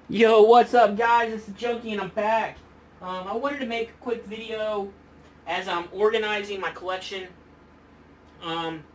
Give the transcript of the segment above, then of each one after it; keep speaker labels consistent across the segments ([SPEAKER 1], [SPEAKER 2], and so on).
[SPEAKER 1] Yo, what's up, guys? It's the Junkie, and I'm back. I wanted to make a quick video as I'm organizing my collection. Um,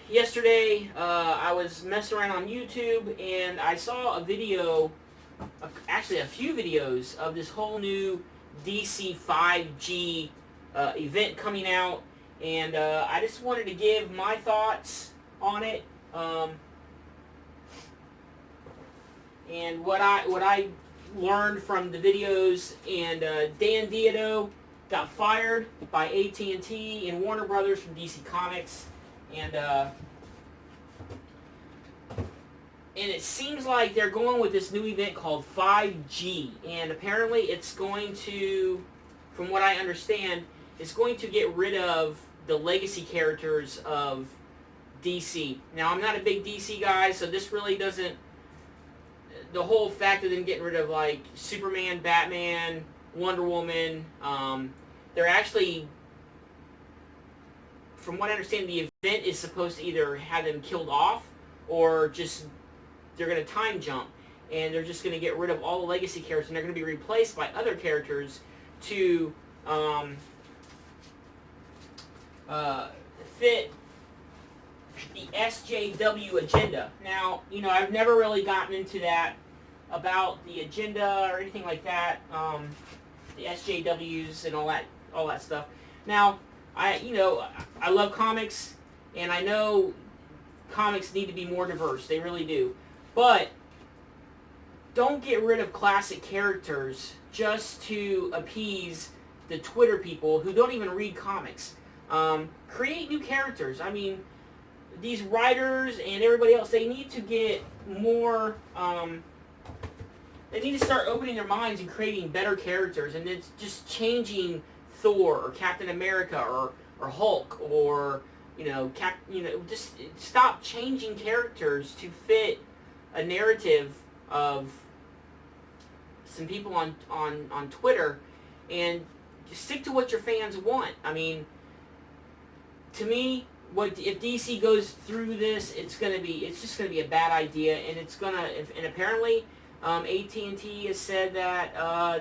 [SPEAKER 1] Yesterday, I was messing around on YouTube, and I saw a video, actually a few videos, of this whole new DC 5G event coming out, and I just wanted to give my thoughts on it. And what I learned from the videos, and Dan Diodo got fired by AT&T and Warner Brothers from DC Comics, and it seems like they're going with this new event called 5G, and apparently it's going to, from what I understand, it's going to get rid of the legacy characters of DC. Now, I'm not a big DC guy, so this really doesn't, the whole fact of them getting rid of like Superman, Batman, Wonder Woman, they're actually, from what I understand, the event is supposed to either have them killed off or just they're going to time jump, and they're just going to get rid of all the legacy characters, and they're going to be replaced by other characters to fit the SJW Agenda. Now, I've never really gotten into that about the agenda or anything like that, the SJWs and all that stuff. Now, I love comics, and I know comics need to be more diverse. They really do. But don't get rid of classic characters just to appease the Twitter people who don't even read comics. Create new characters. I mean, these writers and everybody else, they need to get more, they need to start opening their minds and creating better characters, and it's just changing Thor or Captain America or Hulk or, just stop changing characters to fit a narrative of some people on Twitter, and just stick to what your fans want. I mean, to me, if DC goes through this, it's just gonna be a bad idea, and and apparently, AT&T has said that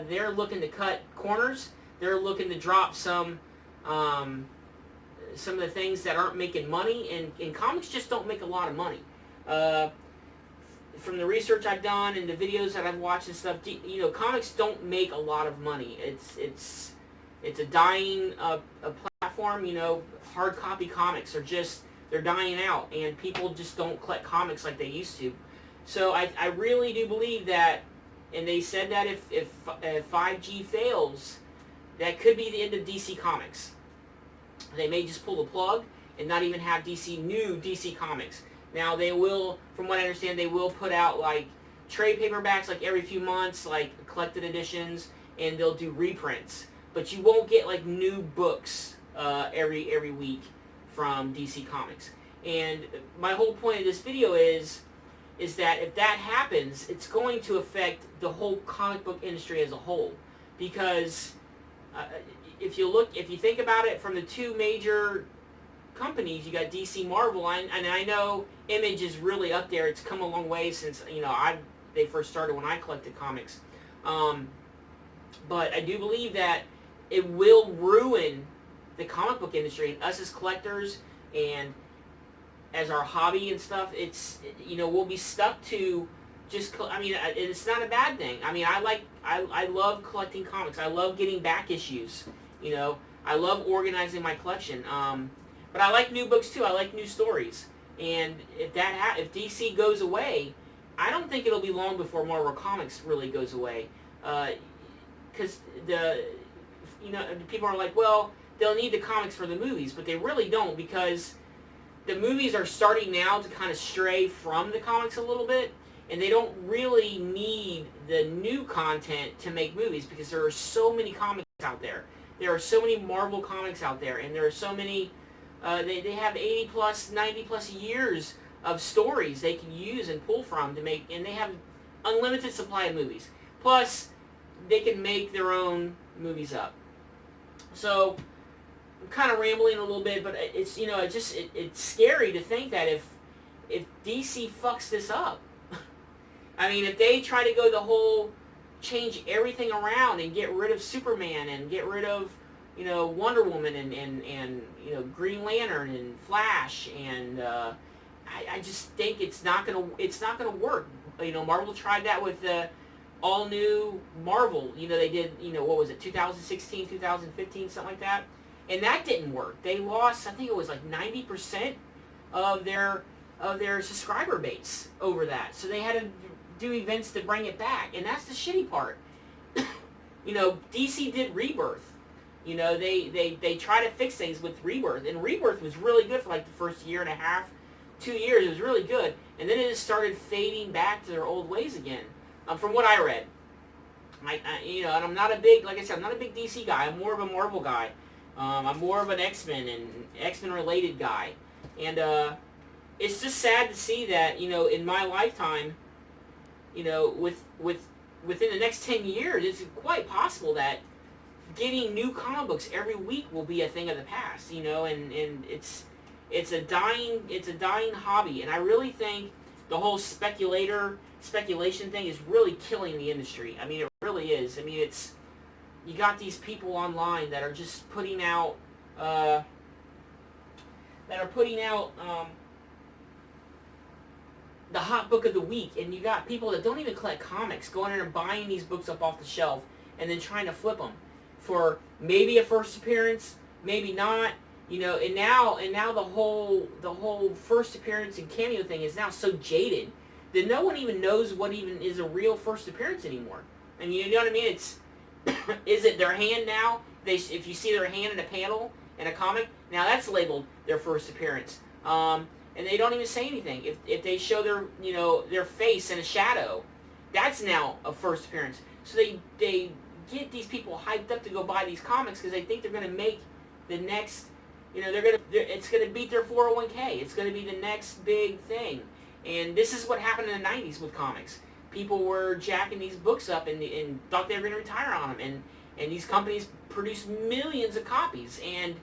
[SPEAKER 1] they're looking to cut corners. They're looking to drop some of the things that aren't making money, and comics just don't make a lot of money. From the research I've done and the videos that I've watched and stuff, comics don't make a lot of money. It's a dying a platform. Hard copy comics they're dying out, and people just don't collect comics like they used to. So I really do believe that, and they said that if 5G fails, that could be the end of DC Comics. They may just pull the plug and not even have new DC Comics. Now, they will, from what I understand, they will put out like trade paperbacks like every few months, like collected editions, and they'll do reprints. But you won't get like new books every week from DC Comics. And my whole point of this video is that if that happens, it's going to affect the whole comic book industry as a whole. Because if you think about it, from the two major companies, you got DC, Marvel, and I know Image is really up there. It's come a long way since they first started when I collected comics. But I do believe that it will ruin the comic book industry, and us as collectors and as our hobby and stuff. We'll be stuck to just. It's not a bad thing. I mean, I love collecting comics. I love getting back issues. I love organizing my collection. But I like new books too. I like new stories. And if DC goes away, I don't think it'll be long before Marvel Comics really goes away. Because people are like, well, they'll need the comics for the movies, but they really don't, because the movies are starting now to kind of stray from the comics a little bit, and they don't really need the new content to make movies, because there are so many comics out there. There are so many Marvel comics out there, and there are so many, they have 80 plus, 90 plus years of stories they can use and pull from to make, and they have unlimited supply of movies. Plus, they can make their own movies up. So, I'm kind of rambling a little bit, but it's it's scary to think that if DC fucks this up, I mean, if they try to go the whole change everything around and get rid of Superman and get rid of, you know, Wonder Woman and you know, Green Lantern and Flash, and I just think it's not gonna work. You know, Marvel tried that with the all new Marvel. You know, they did, you know, what was it, 2016, 2015, something like that, and that didn't work. They lost, I think it was like 90% of their subscriber base over that. So they had to do events to bring it back, and that's the shitty part. You know, DC did Rebirth. You know, they try to fix things with Rebirth, and Rebirth was really good for like the first year and a half, 2 years. It was really good, and then it just started fading back to their old ways again. From what I read, you know, and I'm not a big, like I said, I'm not a big DC guy. I'm more of a Marvel guy. I'm more of an X-Men and X-Men related guy, and it's just sad to see that, you know, in my lifetime, you know, within the next 10 years, it's quite possible that getting new comic books every week will be a thing of the past, you know, and it's a dying hobby, and I really think the whole speculation thing is really killing the industry. I mean, it really is. I mean, you got these people online that are just putting out the hot book of the week, and you got people that don't even collect comics going in and buying these books up off the shelf and then trying to flip them for maybe a first appearance, maybe not, you know. And now the whole first appearance and cameo thing is now so jaded that no one even knows what even is a real first appearance anymore. And you know what I mean? It's is it their hand now? If you see their hand in a panel in a comic, now that's labeled their first appearance. And they don't even say anything. If they show their, you know, their face in a shadow, that's now a first appearance. So they get these people hyped up to go buy these comics because they think they're going to make the next, you know, it's going to beat their 401k. It's going to be the next big thing. And this is what happened in the 90s with comics. People were jacking these books up and thought they were going to retire on them. And these companies produced millions of copies, and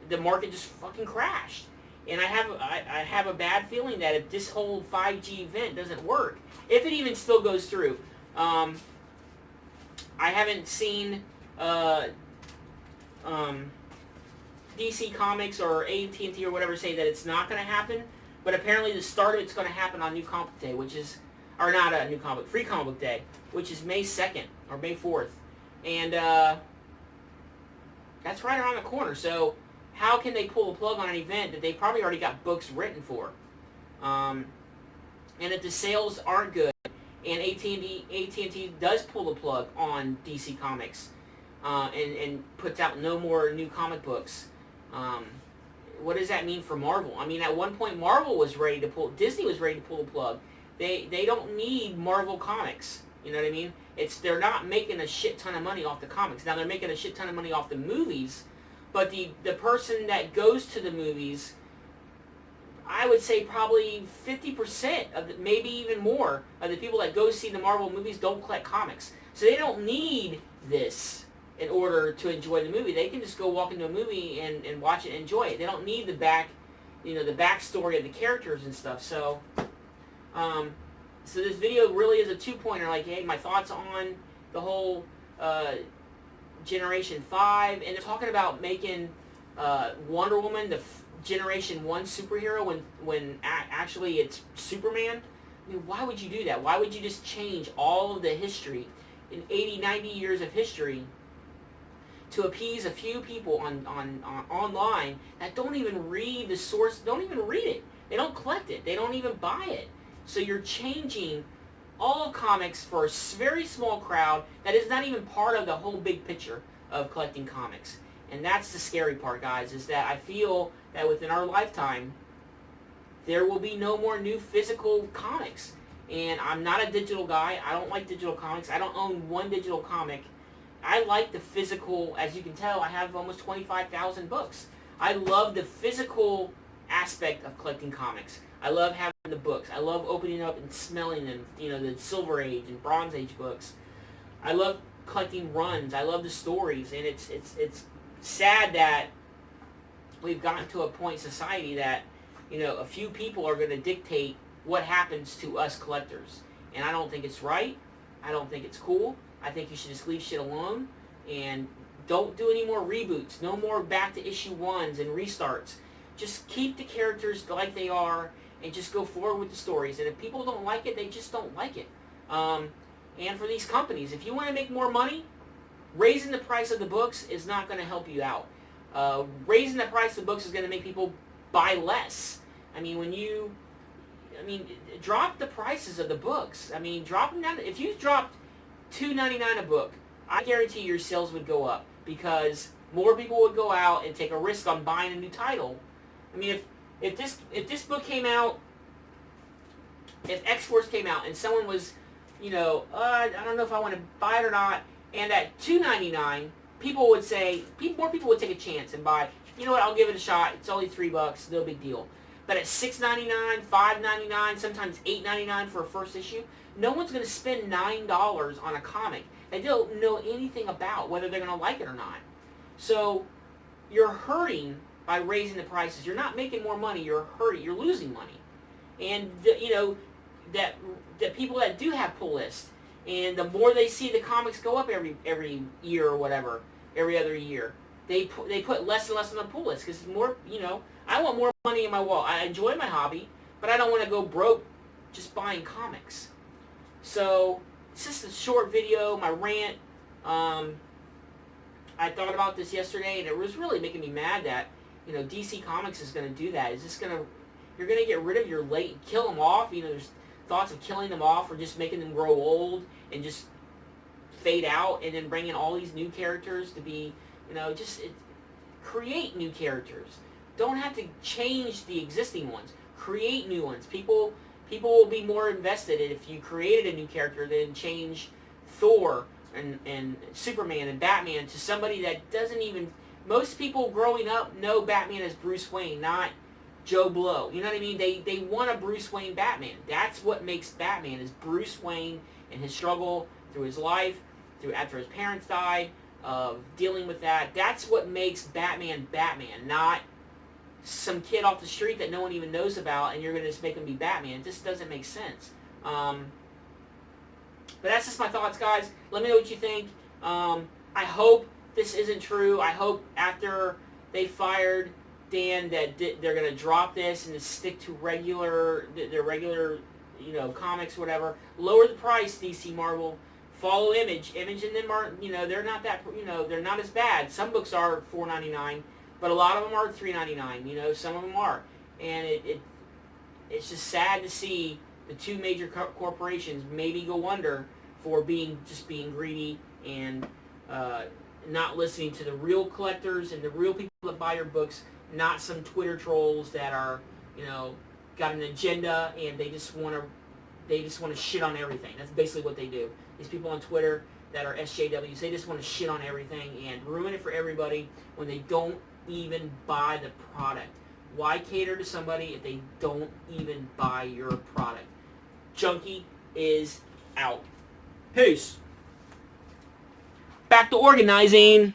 [SPEAKER 1] the market just fucking crashed. And I have a bad feeling that if this whole 5G event doesn't work, if it even still goes through, I haven't seen DC Comics or At&t or whatever say that it's not going to happen, but apparently the start of it's going to happen on New Comic Book Day, which is, or not a New Comic, Free Comic Book Day, which is May 2nd or May 4th, and that's right around the corner. So how can they pull the plug on an event that they probably already got books written for? And if the sales aren't good, and At&t does pull the plug on DC Comics, and puts out no more new comic books, what does that mean for Marvel? I mean, at one point Marvel was ready to pull, Disney was ready to pull the plug. They don't need Marvel Comics. You know what I mean? They're not making a shit ton of money off the comics. Now they're making a shit ton of money off the movies. But the person that goes to the movies, I would say probably 50% of maybe even more of the people that go see the Marvel movies don't collect comics. So they don't need this in order to enjoy the movie. They can just go walk into a movie and watch it and enjoy it. They don't need the backstory of the characters and stuff. So so this video really is a two-pointer. Like, hey, my thoughts on the whole Generation 5, and they're talking about making Wonder Woman the Generation 1 superhero when actually it's Superman. I mean, why would you do that? Why would you just change all of the history in 80, 90 years of history to appease a few people online that don't even read the source, don't even read it. They don't collect it. They don't even buy it. So you're changing all comics for a very small crowd that is not even part of the whole big picture of collecting comics. And that's the scary part, guys, is that I feel that within our lifetime, there will be no more new physical comics. And I'm not a digital guy. I don't like digital comics. I don't own one digital comic. I like the physical. As you can tell, I have almost 25,000 books. I love the physical aspect of collecting comics. I love having the books. I love opening up and smelling them, you know, the Silver Age and Bronze Age books. I love collecting runs. I love the stories, and it's sad that we've gotten to a point in society that, you know, a few people are going to dictate what happens to us collectors. And I don't think it's right. I don't think it's cool. I think you should just leave shit alone and don't do any more reboots. No more back to issue 1s and restarts. Just keep the characters like they are and just go forward with the stories. And if people don't like it, they just don't like it. And for these companies, if you want to make more money, raising the price of the books is not going to help you out. Raising the price of the books is going to make people buy less. I mean, drop the prices of the books. I mean, drop them down. If you dropped $2.99 a book, I guarantee your sales would go up because more people would go out and take a risk on buying a new title. I mean, if this book came out, if X-Force came out and someone was, I don't know if I want to buy it or not, and at $2.99, people would say, more people would take a chance and buy, you know what, I'll give it a shot. It's only $3, no big deal. But at $6.99, $5.99, sometimes $8.99 for a first issue, no one's going to spend $9 on a comic they don't know anything about, whether they're going to like it or not. So you're hurting by raising the prices. You're not making more money. You're hurting. You're losing money. And that people that do have pull lists, and the more they see the comics go up every year or whatever, every other year, they put less and less on the pull list because more. I want more money in my wallet. I enjoy my hobby, but I don't want to go broke just buying comics. So it's just a short video, my rant. I thought about this yesterday, and it was really making me mad that DC Comics is going to do that. You're going to get rid of your kill them off. There's thoughts of killing them off or just making them grow old and just fade out, and then bringing all these new characters to be, create new characters. Don't have to change the existing ones. Create new ones. People will be more invested if you created a new character than change Thor and Superman and Batman to somebody that doesn't even... Most people growing up know Batman as Bruce Wayne, not Joe Blow. You know what I mean? They want a Bruce Wayne Batman. That's what makes Batman, is Bruce Wayne and his struggle through his life, after his parents died, of dealing with that. That's what makes Batman Batman, not some kid off the street that no one even knows about, and you're going to just make him be Batman. It just doesn't make sense. But that's just my thoughts, guys. Let me know what you think. I hope this isn't true. I hope after they fired Dan that they're going to drop this and just stick to their regular, comics, whatever. Lower the price, DC Marvel. Follow Image. Image and then they're not that, they're not as bad. Some books are $4.99. But a lot of them are $3.99. Some of them are, and it's just sad to see the two major corporations maybe go under for being greedy and not listening to the real collectors and the real people that buy your books, not some Twitter trolls that are got an agenda and they just want to shit on everything. That's basically what they do. These people on Twitter that are SJWs, they just want to shit on everything and ruin it for everybody when they don't even buy the product. Why cater to somebody if they don't even buy your product? Junkie is out. Peace. Back to organizing.